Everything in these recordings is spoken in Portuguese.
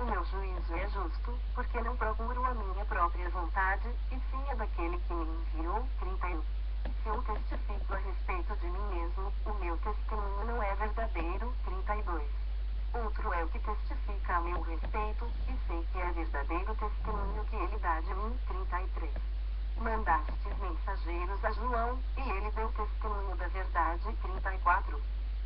O meu juízo é justo, porque não procuro a minha própria vontade, e sim a daquele que me enviou. 31. Se eu testifico a respeito de mim mesmo, o meu testemunho não é verdadeiro. 32. Outro é o que testifica a meu respeito, e sei que é verdadeiro o testemunho que ele dá de mim. 33. Mandastes mensageiros a João, e ele deu testemunho da verdade. 34.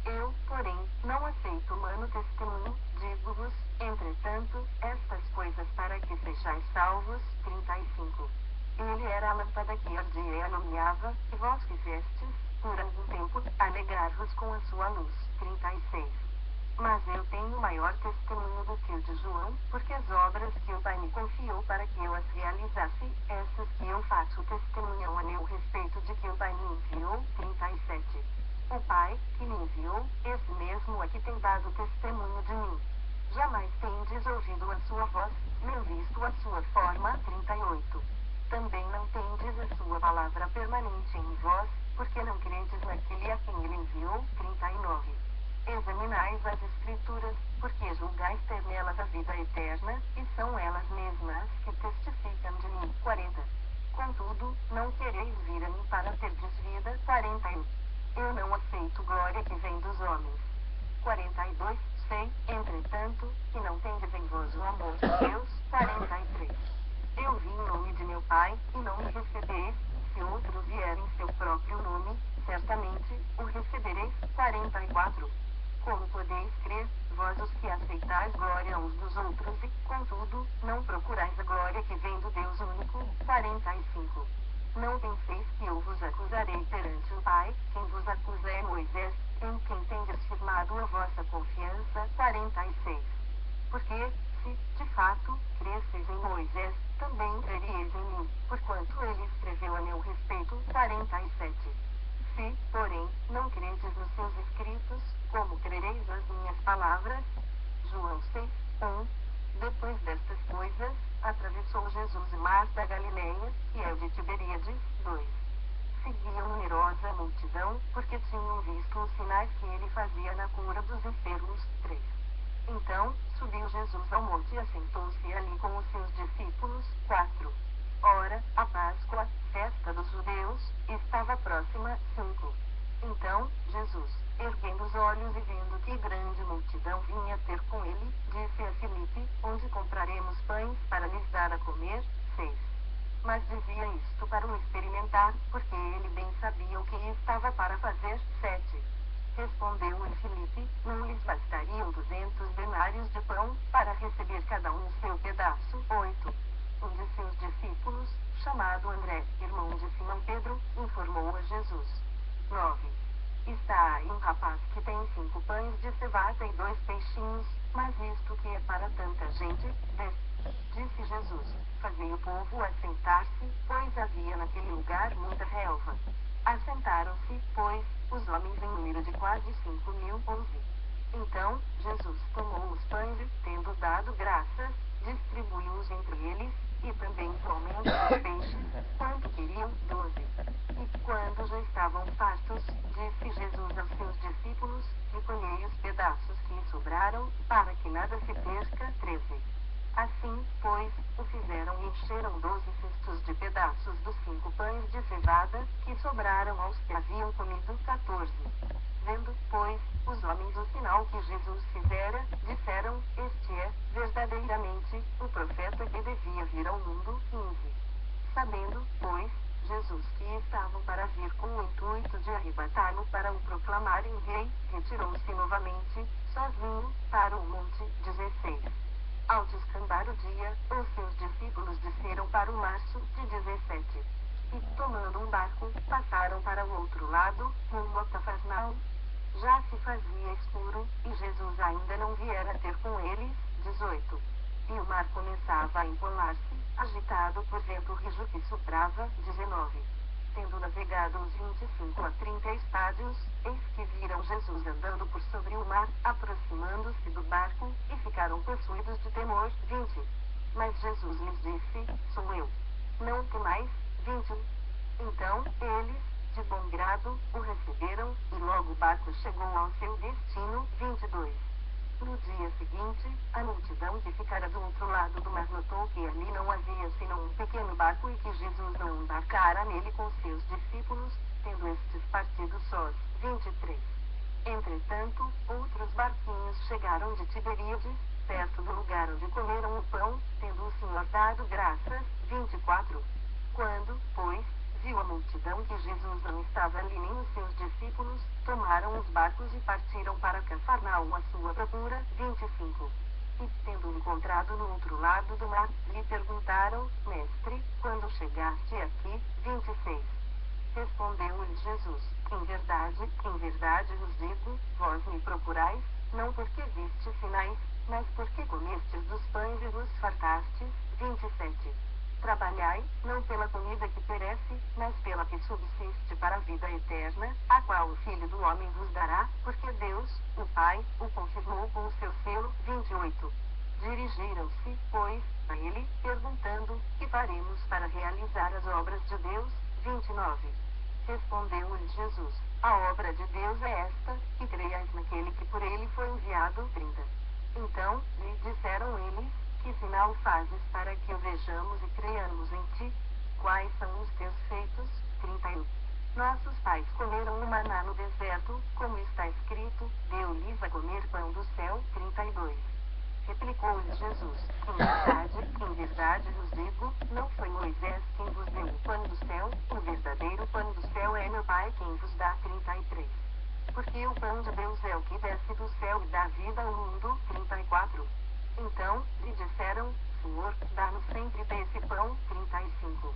Eu, porém, não aceito humano testemunho, digo-vos, entretanto, estas coisas para que sejais salvos. 35. Ele era a lâmpada que ardia e alumiava, e vós fizestes, por algum tempo, alegrar-vos com a sua luz. 36. Mas eu tenho maior testemunho do que o de João, porque as obras que o Pai me confiou para que eu as realizasse, essas que eu faço testemunham a meu respeito de que o Pai me enviou. 37. O Pai, que me enviou, esse mesmo é que tem dado testemunho de mim. Jamais tendes ouvido a sua voz, nem visto a sua forma. 38. Também não tendes a sua palavra permanente em vós, porque não credes naquele a quem ele enviou. 39. Examinais as Escrituras, porque julgais ter nelas a vida eterna, e são elas mesmas que testificam de mim. 40. Contudo, não quereis vir a mim para terdes vida. 41. Eu não aceito glória que vem dos homens. 42. Sei, entretanto, que não tendes em vós o amor de Deus. 43. Eu vim em nome de meu Pai, e não me recebeis. Se outro vier em seu próprio nome, certamente o recebereis. 44. Como podeis crer, vós os que aceitais glória uns dos outros e, contudo, não procurais a glória que vem do Deus único. 45. Não penseis que eu vos acusarei perante o Pai, quem vos acusa é Moisés, em quem tendes firmado a vossa confiança. 46. Porque, se, de fato, cresceis em Moisés, também crereis em mim, porquanto ele escreveu a meu respeito. 47. Se, porém, não credes nos seus escritos, como crereis nas minhas palavras? João 6, 1. Depois destas coisas, atravessou Jesus o mar da Galileia, e é o de Tiberíades. 2. Seguiam numerosa multidão, porque tinham visto os sinais que ele fazia na cura dos enfermos. 3. Então, subiu Jesus ao monte e assentou-se ali com os seus discípulos. 4. Ora, a Páscoa, festa dos judeus, estava próxima. 5. Então, Jesus, erguendo os olhos e vendo que grande multidão vinha ter com ele, disse a Filipe, onde compraremos pães para lhes dar a comer? 6. Mas dizia isto para o experimentar, porque ele bem sabia o que estava para fazer. 7. Respondeu-lhe Filipe, não lhes bastariam 200 denários de pão, para receber cada um seu pedaço? 8. Um de seus discípulos, chamado André, irmão de Simão Pedro, informou a Jesus. 9. Está aí um rapaz que tem 5 pães de cevada e 2 peixinhos, mas isto que é para tanta gente? 10. Disse Jesus, fazei o povo assentar-se, pois havia naquele lugar muita relva. Assentaram-se, pois, os homens em número de quase 5.000. 11. Então, Jesus tomou os pães e, tendo dado graças, distribuiu-os entre eles, e também igualmente os peixes, quanto queriam. 12. E quando já estavam fartos, disse Jesus aos seus discípulos, recolhei os pedaços que lhe sobraram, para que nada se perca. 13. Assim, pois, o fizeram e encheram 12 cestos de pedaços dos 5 pães de cevada, que sobraram aos que haviam comido. 14. Vendo, pois, os homens o sinal que Jesus fizera, disseram, este é, verdadeiramente, o profeta que devia vir ao mundo. 15. Sabendo, pois, Jesus que estavam para vir com o intuito de arrebatá-lo para o proclamarem rei, retirou-se novamente, sozinho, para o monte. 16. Ao descambar o dia, os seus discípulos desceram para o março. De 17. E, tomando um barco, passaram para o outro lado, rumo a Cafarnaum. Já se fazia escuro, e Jesus ainda não viera ter com eles. 18. E o mar começava a empolar-se, agitado por vento rijo que soprava. 19. Tendo navegado uns 25 a 30 estádios, eis que viram Jesus andando por sobre o mar, aproximando-se do barco, e ficaram possuídos de temor. 20. Mas Jesus lhes disse, sou eu. Não temais. 21. Então, eles, de bom grado, o receberam, e logo o barco chegou ao seu destino. 22. No dia seguinte, a multidão que ficara do outro lado do mar notou que ali não havia senão um pequeno barco e que Jesus não embarcara nele com seus discípulos, tendo estes partido sós. 23. Entretanto, outros barquinhos chegaram de Tiberíades, perto do lugar onde comeram o pão, tendo o Senhor dado graças. 24. Quando, pois, viu a multidão que Jesus não estava ali nem os seus discípulos, tomaram os barcos e partiram para Cafarnaum à sua procura. 25. E, tendo encontrado no outro lado do mar, lhe perguntaram: Mestre, quando chegaste aqui? 26. Respondeu-lhes Jesus: em verdade vos digo, vós me procurais, não porque vistes sinais, mas porque comestes dos pães e vos fartastes. 27. Trabalhai, não pela comida que perece, mas pela que subsiste para a vida eterna, a qual o Filho do Homem vos dará, porque Deus, o Pai, o confirmou com o seu selo. 28. Dirigiram-se, pois, a ele, perguntando: que faremos para realizar as obras de Deus? 29. Respondeu-lhes Jesus: a obra de Deus é esta, que creiais naquele que por ele foi enviado. 30. Então, lhe disseram eles: que sinal fazes para que o vejamos e creiamos em ti? Quais são os teus feitos? 31. Nossos pais comeram o maná no deserto, como está escrito: deu-lhes a comer pão do céu. 32. Replicou-lhes Jesus: em verdade vos digo, não foi Moisés quem vos deu o pão do céu, o verdadeiro pão do céu é meu Pai quem vos dá. 33. Porque o pão de Deus é o que desce do céu e dá vida ao mundo. 34. Então, lhe disseram: Senhor, dá-nos sempre desse pão. 35.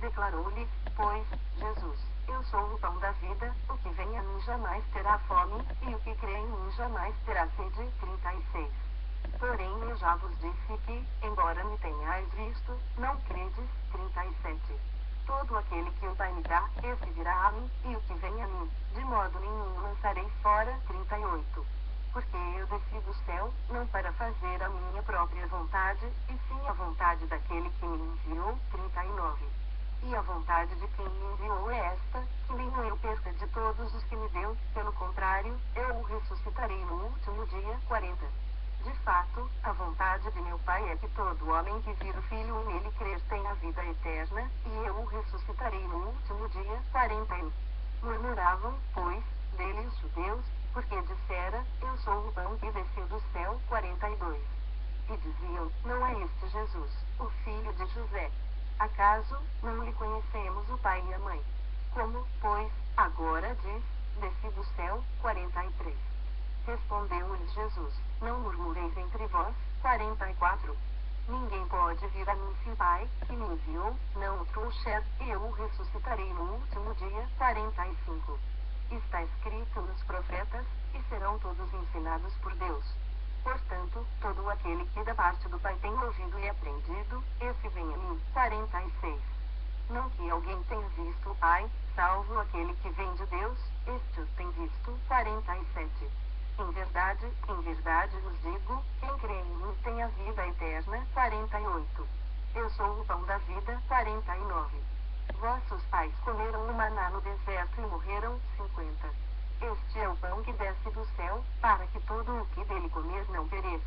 Declarou-lhes, pois, Jesus: eu sou o pão da vida, o que vem a mim jamais terá fome, e o que crê em mim jamais terá sede. 36. Porém eu já vos disse que, embora me tenhais visto, não credes. 37. Todo aquele que o Pai me dá, esse virá a mim, e o que vem a mim, de modo nenhum o lançarei fora. 38. Porque eu desci do céu, não para fazer a minha própria vontade, e sim a vontade daquele que me enviou. 39. E a vontade de quem me enviou é esta, que nenhum eu perca de todos os que me deu, pelo contrário, eu o ressuscitarei no último dia. 40. De fato, a vontade de meu Pai é que todo homem que vir o Filho e nele crer tenha vida eterna, e eu o ressuscitarei no último dia. 41. Murmuravam, pois, dele os judeus, porque dissera: eu sou o pão que desceu do céu. 42. E diziam: não é este Jesus, o filho de José? Acaso não lhe conhecemos o pai e a mãe? Como, pois, agora diz: desci do céu? 43. Respondeu-lhes Jesus: não murmureis entre vós. 44. Ninguém pode vir a mim se o Pai, que me enviou, não o trouxer, e eu o ressuscitarei no último dia. 45. Está escrito nos profetas: e serão todos ensinados por Deus. Portanto, todo aquele que da parte do Pai tem ouvido e aprendido, esse vem a mim. 46. Não que alguém tenha visto o Pai, salvo aquele que vem de Deus, este o tem visto. 47. Em verdade vos digo, quem crê em mim tem a vida eterna. 48. Eu sou o pão da vida. 49. Vossos pais comeram o maná no deserto e morreram. 50. Este é o pão que desce do céu, para que todo o que dele comer não pereça.